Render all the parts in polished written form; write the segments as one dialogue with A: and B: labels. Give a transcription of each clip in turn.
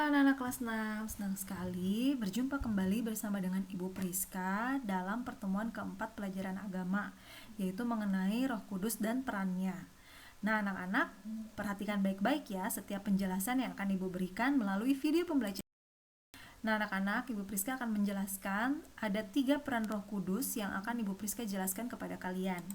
A: anak-anak kelas 6, senang sekali berjumpa kembali bersama dengan Ibu Priska dalam pertemuan keempat pelajaran agama, yaitu mengenai Roh Kudus dan perannya. Nah, anak-anak, perhatikan baik-baik ya setiap penjelasan yang akan Ibu berikan melalui video pembelajaran. Nah, anak-anak, Ibu Priska akan menjelaskan ada 3 peran Roh Kudus yang akan Ibu Priska jelaskan kepada kalian.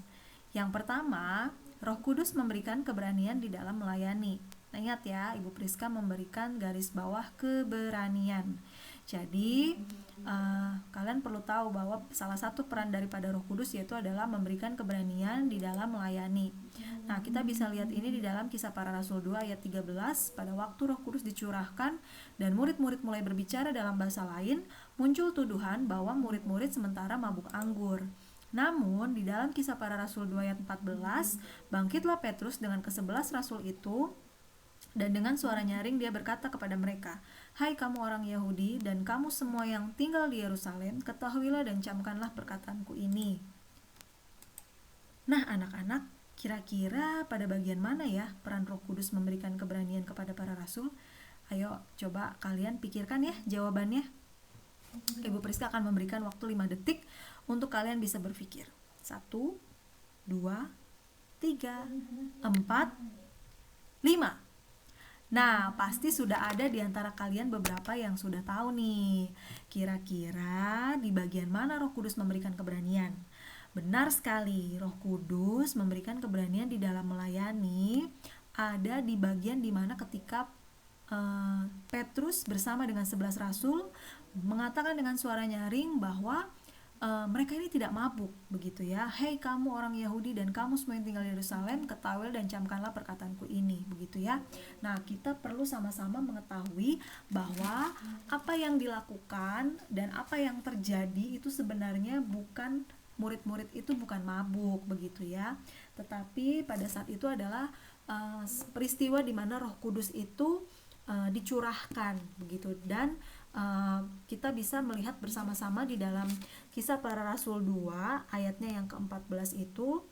A: Yang pertama, Roh Kudus memberikan keberanian di dalam melayani. Nah, ingat ya, Ibu Priska memberikan garis bawah keberanian. Jadi, kalian perlu tahu bahwa salah satu peran daripada Roh Kudus yaitu adalah memberikan keberanian di dalam melayani. Nah, kita bisa lihat ini di dalam Kisah Para Rasul 2 ayat 13. Pada waktu Roh Kudus dicurahkan dan murid-murid mulai berbicara dalam bahasa lain, muncul tuduhan bahwa murid-murid sementara mabuk anggur. Namun, di dalam Kisah Para Rasul 2 ayat 14, bangkitlah Petrus dengan ke-11 rasul itu, dan dengan suara nyaring dia berkata kepada mereka, "Hai kamu orang Yahudi dan kamu semua yang tinggal di Yerusalem, ketahuilah dan camkanlah perkataanku ini." Nah, anak-anak, kira-kira pada bagian mana ya peran Roh Kudus memberikan keberanian kepada para rasul? Ayo, coba kalian pikirkan ya jawabannya. Ibu Priska akan memberikan waktu 5 detik untuk kalian bisa berpikir. 1, 2, 3, 4, 5. Nah, pasti sudah ada di antara kalian beberapa yang sudah tahu nih. Kira-kira di bagian mana Roh Kudus memberikan keberanian? Benar sekali, Roh Kudus memberikan keberanian di dalam melayani ada di bagian dimana ketika Petrus bersama dengan 11 rasul mengatakan dengan suara nyaring bahwa mereka ini tidak mabuk, begitu ya. "Hei kamu orang Yahudi dan kamu semua yang tinggal di Yerusalem, ketahuilah dan camkanlah perkataanku ini," begitu ya. Nah, kita perlu sama-sama mengetahui bahwa apa yang dilakukan dan apa yang terjadi itu sebenarnya bukan murid-murid itu bukan mabuk, begitu ya. Tetapi pada saat itu adalah peristiwa di mana Roh Kudus itu dicurahkan, begitu. Dan kita bisa melihat bersama-sama di dalam Kisah Para Rasul 2 ayatnya yang ke-14 itu,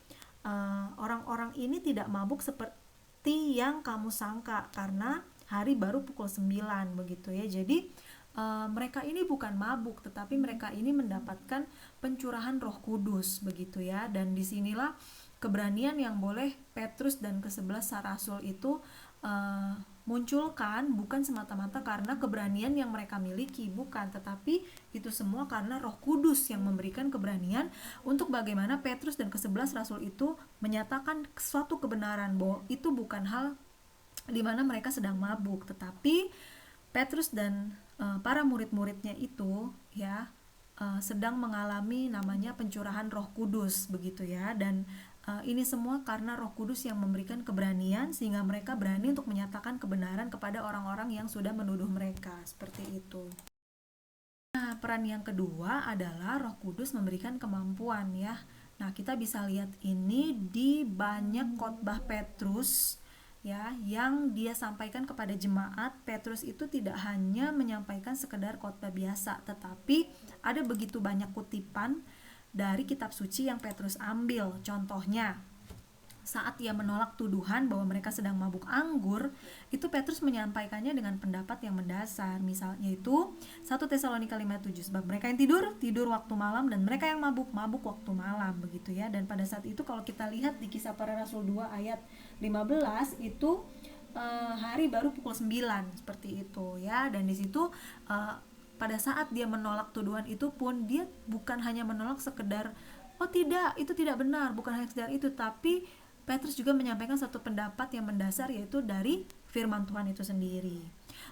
A: orang-orang ini tidak mabuk seperti yang kamu sangka karena hari baru pukul 9, begitu ya. Jadi mereka ini bukan mabuk, tetapi mereka ini mendapatkan pencurahan Roh Kudus, begitu ya. Dan disinilah keberanian yang boleh Petrus dan ke-11 rasul itu munculkan, bukan semata-mata karena keberanian yang mereka miliki, bukan, tetapi itu semua karena Roh Kudus yang memberikan keberanian untuk bagaimana Petrus dan ke-11 rasul itu menyatakan suatu kebenaran bahwa itu bukan hal di mana mereka sedang mabuk, tetapi Petrus dan para murid-muridnya itu ya sedang mengalami namanya pencurahan Roh Kudus, begitu ya. Dan ini semua karena Roh Kudus yang memberikan keberanian sehingga mereka berani untuk menyatakan kebenaran kepada orang-orang yang sudah menuduh mereka, seperti itu. Nah, peran yang kedua adalah Roh Kudus memberikan kemampuan ya. Nah, kita bisa lihat ini di banyak khotbah Petrus ya, yang dia sampaikan kepada jemaat. Petrus itu tidak hanya menyampaikan sekedar khotbah biasa, tetapi ada begitu banyak kutipan dari kitab suci yang Petrus ambil. Contohnya, saat ia menolak tuduhan bahwa mereka sedang mabuk anggur, itu Petrus menyampaikannya dengan pendapat yang mendasar. Misalnya itu 1 Tesalonika 5:7, sebab mereka yang tidur waktu malam dan mereka yang mabuk waktu malam, begitu ya. Dan pada saat itu kalau kita lihat di Kisah Para Rasul 2 ayat 15 itu hari baru pukul 9, seperti itu ya. Dan di situ pada saat dia menolak tuduhan itu pun dia bukan hanya menolak sekedar "oh tidak, itu tidak benar", bukan hanya sekedar itu, tapi Petrus juga menyampaikan satu pendapat yang mendasar, yaitu dari firman Tuhan itu sendiri.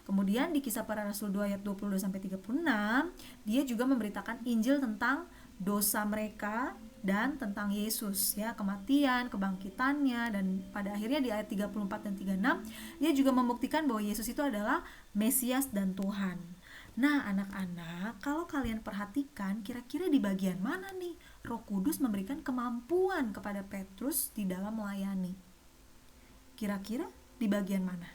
A: Kemudian di Kisah Para Rasul 2 ayat 22-36, dia juga memberitakan Injil tentang dosa mereka dan tentang Yesus ya, kematian, kebangkitannya, dan pada akhirnya di ayat 34 dan 36 dia juga membuktikan bahwa Yesus itu adalah Mesias dan Tuhan. Nah, anak-anak, kalau kalian perhatikan, kira-kira di bagian mana nih Roh Kudus memberikan kemampuan kepada Petrus di dalam melayani? Kira-kira di bagian mana?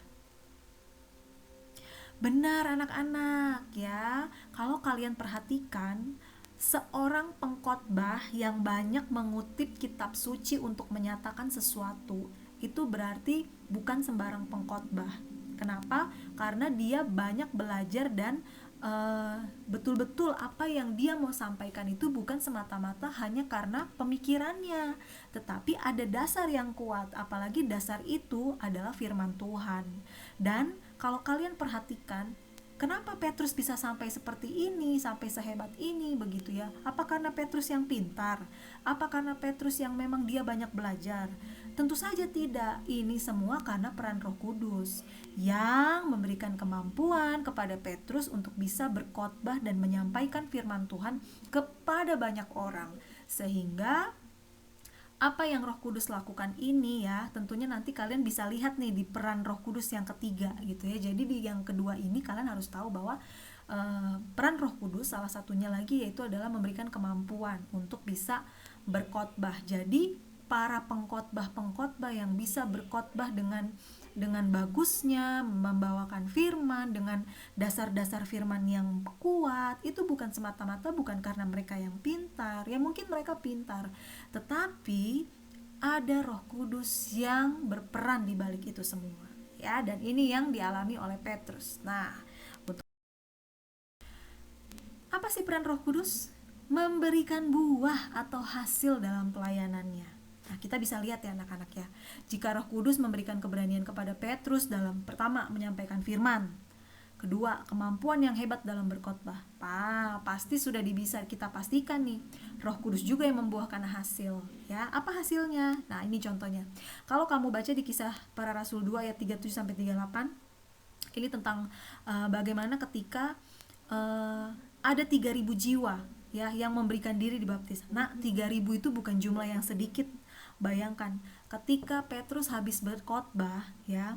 A: Benar, anak-anak ya. Kalau kalian perhatikan, seorang pengkhotbah yang banyak mengutip kitab suci untuk menyatakan sesuatu, itu berarti bukan sembarang pengkhotbah. Kenapa? Karena dia banyak belajar dan betul-betul apa yang dia mau sampaikan itu bukan semata-mata hanya karena pemikirannya, tetapi ada dasar yang kuat, apalagi dasar itu adalah firman Tuhan. Dan kalau kalian perhatikan, kenapa Petrus bisa sampai seperti ini, sampai sehebat ini begitu ya? Apa karena Petrus yang pintar? Apa karena Petrus yang memang dia banyak belajar? Tentu saja tidak. Ini semua karena peran Roh Kudus yang memberikan kemampuan kepada Petrus untuk bisa berkhotbah dan menyampaikan firman Tuhan kepada banyak orang. Sehingga apa yang Roh Kudus lakukan ini ya, tentunya nanti kalian bisa lihat nih di peran Roh Kudus yang ketiga gitu ya. Jadi di yang kedua ini kalian harus tahu bahwa peran Roh Kudus salah satunya lagi yaitu adalah memberikan kemampuan untuk bisa berkhotbah. Jadi para pengkhotbah yang bisa berkhotbah dengan bagusnya, membawakan firman dengan dasar-dasar firman yang kuat, itu bukan semata-mata bukan karena mereka yang pintar. Ya mungkin mereka pintar, tetapi ada Roh Kudus yang berperan di balik itu semua. Ya, dan ini yang dialami oleh Petrus. Nah, apa sih peran Roh Kudus? Memberikan buah atau hasil dalam pelayanannya. Nah, kita bisa lihat ya anak-anak ya. Jika Roh Kudus memberikan keberanian kepada Petrus dalam pertama menyampaikan firman, kedua kemampuan yang hebat dalam berkhotbah, pasti sudah bisa kita pastikan nih, Roh Kudus juga yang membuahkan hasil. Ya, apa hasilnya? Nah, ini contohnya. Kalau kamu baca di Kisah Para Rasul 2 ayat 37 sampai 38, ini tentang bagaimana ketika ada 3.000 jiwa ya yang memberikan diri dibaptis. Nah, 3.000 itu bukan jumlah yang sedikit. Bayangkan ketika Petrus habis berkhotbah ya,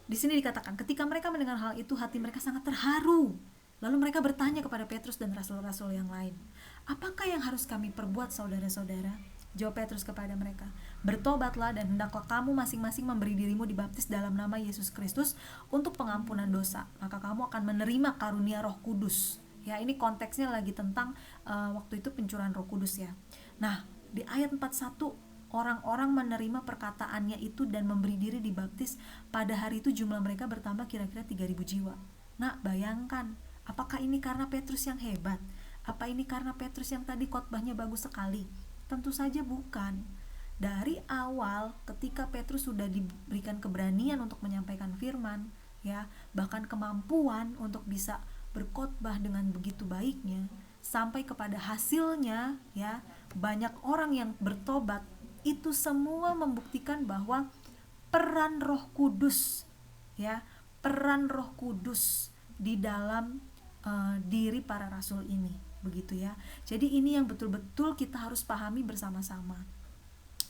A: di sini dikatakan ketika mereka mendengar hal itu hati mereka sangat terharu. Lalu mereka bertanya kepada Petrus dan rasul-rasul yang lain, apakah yang harus kami perbuat saudara-saudara? Jawab Petrus kepada mereka, bertobatlah dan hendaklah kamu masing-masing memberi dirimu dibaptis dalam nama Yesus Kristus untuk pengampunan dosa, maka kamu akan menerima karunia Roh Kudus. Ya, ini konteksnya lagi tentang waktu itu pencurahan Roh Kudus ya. Nah, di ayat 41, orang-orang menerima perkataannya itu dan memberi diri dibaptis. Pada hari itu jumlah mereka bertambah kira-kira 3.000 jiwa. Nah, bayangkan, apakah ini karena Petrus yang hebat? Apa ini karena Petrus yang tadi khotbahnya bagus sekali? Tentu saja bukan. Dari awal ketika Petrus sudah diberikan keberanian untuk menyampaikan firman, ya, bahkan kemampuan untuk bisa berkhotbah dengan begitu baiknya, sampai kepada hasilnya, ya, banyak orang yang bertobat, itu semua membuktikan bahwa peran Roh Kudus, ya, peran Roh Kudus di dalam diri para rasul ini, begitu ya. Jadi ini yang betul-betul kita harus pahami bersama-sama.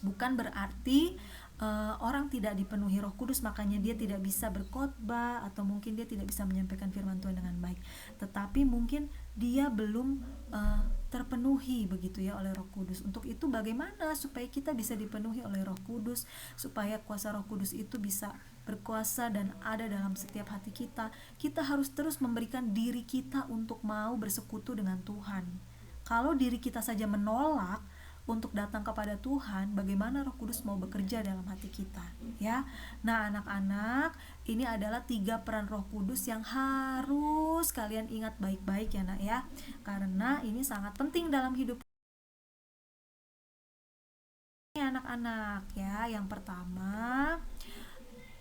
A: Bukan berarti orang tidak dipenuhi Roh Kudus makanya dia tidak bisa berkhotbah atau mungkin dia tidak bisa menyampaikan firman Tuhan dengan baik. Tetapi mungkin dia belum terpenuhi begitu ya oleh Roh Kudus. Untuk itu bagaimana supaya kita bisa dipenuhi oleh Roh Kudus, supaya kuasa Roh Kudus itu bisa berkuasa dan ada dalam setiap hati kita? Kita harus terus memberikan diri kita untuk mau bersekutu dengan Tuhan. Kalau diri kita saja menolak untuk datang kepada Tuhan, bagaimana Roh Kudus mau bekerja dalam hati kita, ya? Nah, anak-anak, ini adalah 3 peran Roh Kudus yang harus kalian ingat baik-baik ya, Nak ya. Karena ini sangat penting dalam hidup anak-anak ya. Yang pertama,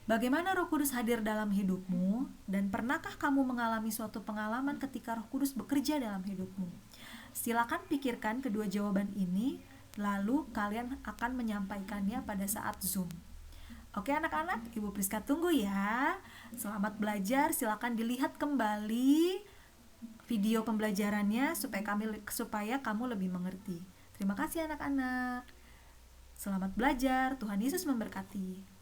A: bagaimana Roh Kudus hadir dalam hidupmu, dan pernahkah kamu mengalami suatu pengalaman ketika Roh Kudus bekerja dalam hidupmu? Silakan pikirkan kedua jawaban ini, lalu kalian akan menyampaikannya pada saat Zoom. Oke anak-anak, Ibu Priska tunggu ya. Selamat belajar, silakan dilihat kembali video pembelajarannya supaya kamu lebih mengerti. Terima kasih anak-anak. Selamat belajar, Tuhan Yesus memberkati.